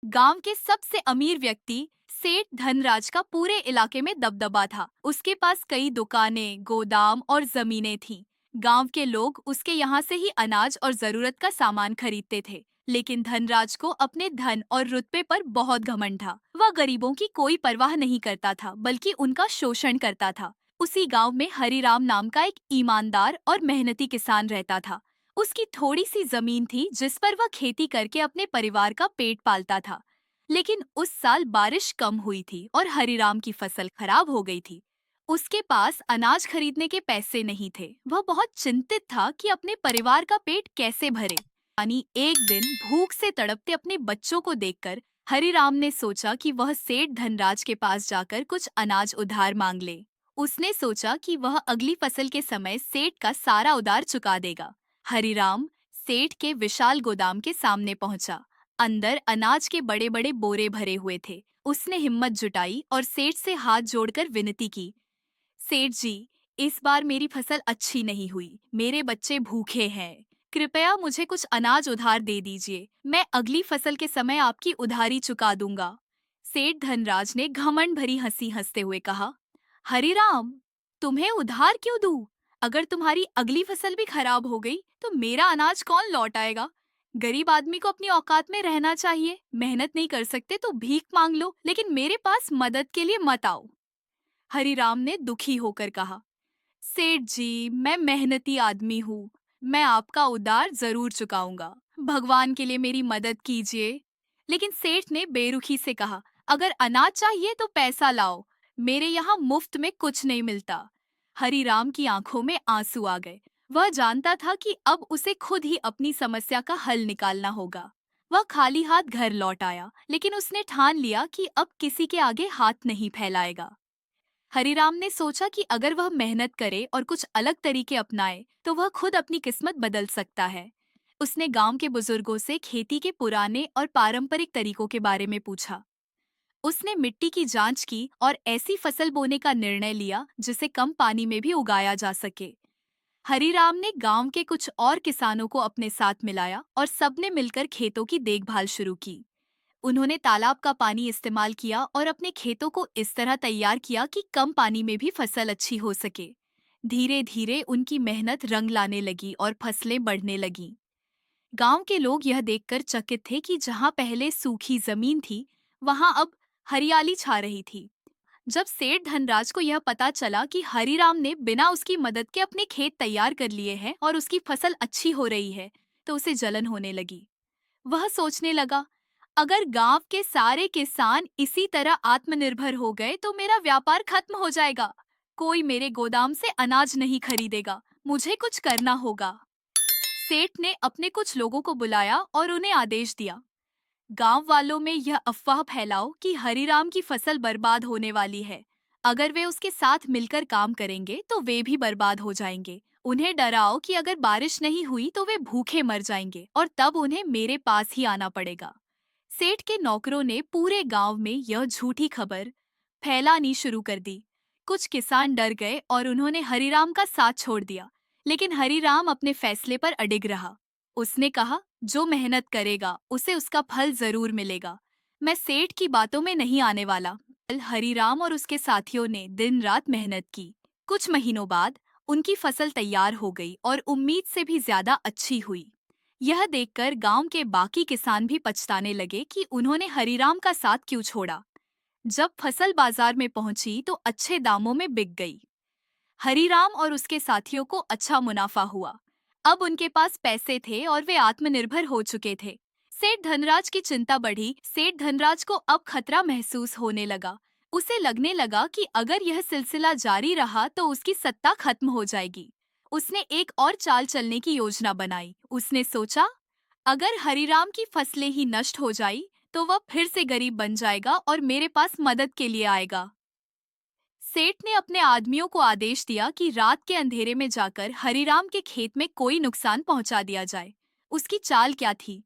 गांव के सबसे अमीर व्यक्ति सेठ धनराज का पूरे इलाके में दबदबा था। उसके पास कई दुकानें, गोदाम और जमीनें थीं। गांव के लोग उसके यहाँ से ही अनाज और जरूरत का सामान खरीदते थे। लेकिन धनराज को अपने धन और रुतबे पर बहुत घमंड था। वह गरीबों की कोई परवाह नहीं करता था, बल्कि उनका शोषण करता था। उसी गांव में हरिराम नाम का एक ईमानदार और मेहनती किसान रहता था। उसकी थोड़ी सी जमीन थी जिस पर वह खेती करके अपने परिवार का पेट पालता था। लेकिन उस साल बारिश कम हुई थी और हरिराम की फसल खराब हो गई थी। उसके पास अनाज खरीदने के पैसे नहीं थे। वह बहुत चिंतित था कि अपने परिवार का पेट कैसे भरे। यानी एक दिन भूख से तड़पते अपने बच्चों को देखकर हरिराम ने सोचा कि वह सेठ धनराज के पास जाकर कुछ अनाज उधार मांग ले। उसने सोचा कि वह अगली फसल के समय सेठ का सारा उधार चुका देगा। हरिराम सेठ के विशाल गोदाम के सामने पहुंचा। अंदर अनाज के बड़े बड़े बोरे भरे हुए थे। उसने हिम्मत जुटाई और सेठ से हाथ जोड़कर विनती की, सेठ जी, इस बार मेरी फसल अच्छी नहीं हुई। मेरे बच्चे भूखे हैं। कृपया मुझे कुछ अनाज उधार दे दीजिए। मैं अगली फसल के समय आपकी उधारी चुका दूंगा। सेठ धनराज ने घमंड भरी हंसी हंसते हुए कहा, हरिराम, तुम्हें उधार क्यों दूं? अगर तुम्हारी अगली फसल भी खराब हो गई तो मेरा अनाज कौन लौट आएगा? गरीब आदमी को अपनी औकात में रहना चाहिए। मेहनत नहीं कर सकते तो भीख मांग लो, लेकिन मेरे पास मदद के लिए मत आओ। हरिराम ने दुखी होकर कहा, सेठ जी, मैं मेहनती आदमी हूँ। मैं आपका उधार जरूर चुकाऊंगा। भगवान के लिए मेरी मदद कीजिए। लेकिन सेठ ने बेरुखी से कहा, अगर अनाज चाहिए तो पैसा लाओ। मेरे यहाँ मुफ्त में कुछ नहीं मिलता। हरिराम की आंखों में आंसू आ गए। वह जानता था कि अब उसे खुद ही अपनी समस्या का हल निकालना होगा। वह खाली हाथ घर लौट आया, लेकिन उसने ठान लिया कि अब किसी के आगे हाथ नहीं फैलाएगा। हरिराम ने सोचा कि अगर वह मेहनत करे और कुछ अलग तरीके अपनाए तो वह खुद अपनी किस्मत बदल सकता है। उसने गांव के बुजुर्गों से खेती के पुराने और पारंपरिक तरीकों के बारे में पूछा। उसने मिट्टी की जांच की और ऐसी फसल बोने का निर्णय लिया जिसे कम पानी में भी उगाया जा सके। हरिराम ने गांव के कुछ और किसानों को अपने साथ मिलाया और सबने मिलकर खेतों की देखभाल शुरू की। उन्होंने तालाब का पानी इस्तेमाल किया और अपने खेतों को इस तरह तैयार किया कि कम पानी में भी फसल अच्छी हो सके। धीरे धीरे उनकी मेहनत रंग लाने लगी और फसलें बढ़ने लगीं। गांव के लोग यह देखकर चकित थे कि जहां पहले सूखी जमीन थी, वहां अब हरियाली छा रही थी। जब सेठ धनराज को यह पता चला कि हरिराम ने बिना उसकी मदद के अपने खेत तैयार कर लिए हैं और उसकी फसल अच्छी हो रही है, तो उसे जलन होने लगी। वह सोचने लगा, अगर गांव के सारे किसान इसी तरह आत्मनिर्भर हो गए तो मेरा व्यापार खत्म हो जाएगा। कोई मेरे गोदाम से अनाज नहीं खरीदेगा। मुझे कुछ करना होगा। सेठ ने अपने कुछ लोगों को बुलाया और उन्हें आदेश दिया, गांव वालों में यह अफवाह फैलाओ कि हरिराम की फसल बर्बाद होने वाली है। अगर वे उसके साथ मिलकर काम करेंगे तो वे भी बर्बाद हो जाएंगे। उन्हें डराओ कि अगर बारिश नहीं हुई तो वे भूखे मर जाएंगे और तब उन्हें मेरे पास ही आना पड़ेगा। सेठ के नौकरों ने पूरे गांव में यह झूठी खबर फैलानी शुरू कर दी। कुछ किसान डर गए और उन्होंने हरिराम का साथ छोड़ दिया। लेकिन हरिराम अपने फैसले पर अडिग रहा। उसने कहा, जो मेहनत करेगा उसे उसका फल जरूर मिलेगा। मैं सेठ की बातों में नहीं आने वाला। कल हरिराम और उसके साथियों ने दिन रात मेहनत की। कुछ महीनों बाद उनकी फसल तैयार हो गई और उम्मीद से भी ज्यादा अच्छी हुई। यह देखकर गांव के बाकी किसान भी पछताने लगे कि उन्होंने हरिराम का साथ क्यों छोड़ा। जब फसल बाजार में पहुंची तो अच्छे दामों में बिक गई। हरिराम और उसके साथियों को अच्छा मुनाफा हुआ। अब उनके पास पैसे थे और वे आत्मनिर्भर हो चुके थे। सेठ धनराज की चिंता बढ़ी। सेठ धनराज को अब खतरा महसूस होने लगा। उसे लगने लगा कि अगर यह सिलसिला जारी रहा तो उसकी सत्ता खत्म हो जाएगी। उसने एक और चाल चलने की योजना बनाई। उसने सोचा, अगर हरिराम की फसलें ही नष्ट हो जाई तो वह फिर से गरीब बन जाएगा और मेरे पास मदद के लिए आएगा। सेठ ने अपने आदमियों को आदेश दिया कि रात के अंधेरे में जाकर हरिराम के खेत में कोई नुकसान पहुंचा दिया जाए। उसकी चाल क्या थी?